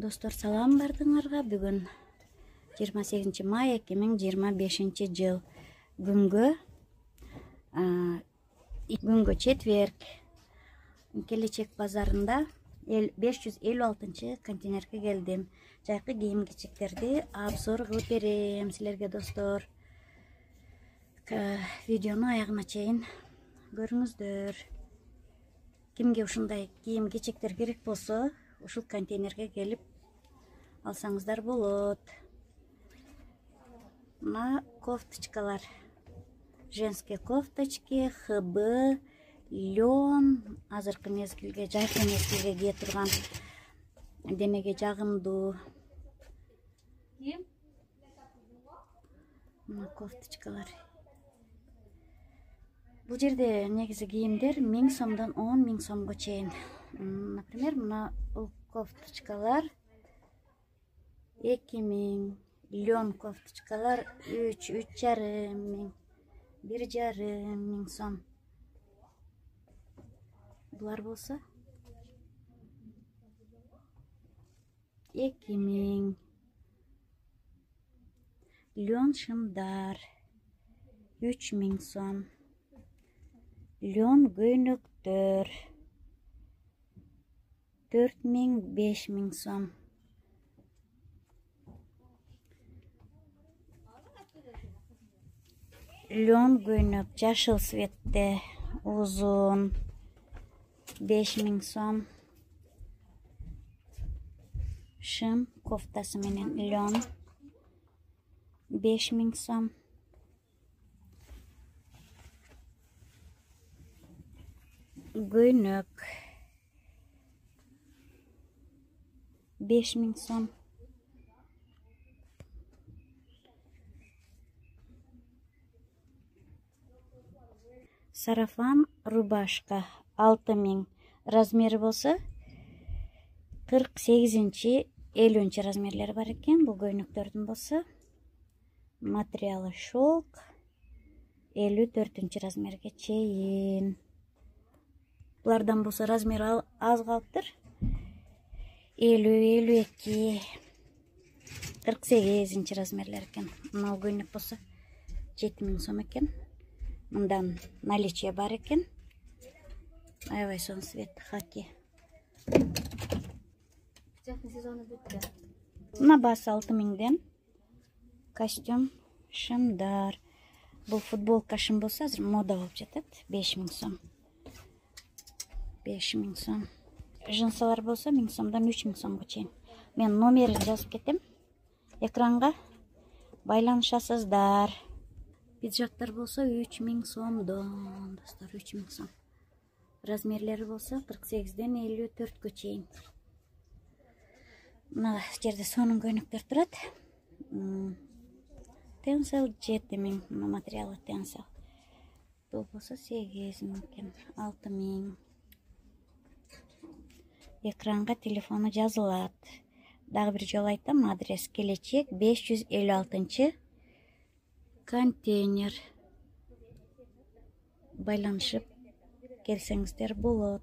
Достор, салам бардыңарга. Бүгүн 28 май 2025 жыл. Күнгө четверг. Келечек базарында 556 контейнерге келдим. Жайкы кийим кечектерди обзор кылып берем силерге, достор. Видеону аягына чейин көрүңүздөр. Кимге ушундай кийим кечектер керек болсо, ушул контейнерге келип алсаңыздар болот. Мына кофточкалар. Женские кофточки, ХБ, лен, азыркы мезгилге, жайкы мезгилге кие турган денеге жагымдуу. Мына кофточкалар. Бул жерде негизи кийимдер 1000 сомдон 10 000 сомго чейин. Например, мына бул кофточкалар 2000, лен кофточкалар 3-3,5 миң, 1,5 миң сом. Булар болсо 2000. Лен шымдар 3000 сом. Лен көйнөктөр 4000-5000 сом. Лен көйнөк жашыл светте узун 5000 сом. Шым кофтасы менен лен 5000 сом. Көйнөк 5000 сом. Сарафан рубашка 6000. Размери болсо 48-50 размерлери бар экен. Бул көйнөктөрдүн болсо материалы шелк 54 размерге чейин. Булардан болсо размери аз калыптыр. 50, 52, 48 размерлер экен. Мына көйнөк болсо 7000 сом экен. Мындан наличие бар экен. Аябай сон свет хаки. Мына баасы 6000ден. Костюм шымдар. Бул футболка шым болсо азыр мода болуп жатат. 5000 сом. 5000 сом. Жынсалар болсо 1000 сомдон 3000 сомго чейин. Мен номерин жазып кетем. Экранга байланышасыздар. Пиджактар болсо 3000 сомдон, достор, 3000 сом. Размерлери болсо 48ден 54гө чейин. Мына жерде сонун көйнөктөр турат. Тенсел 7000, материалы тенсел. Бул болсо 8000 экен, 6000. Экранга телефону жазылат. Дагы бир жолу айтам, адрес Келечек 556 контейнер. Байланышып келсеңиздер болот.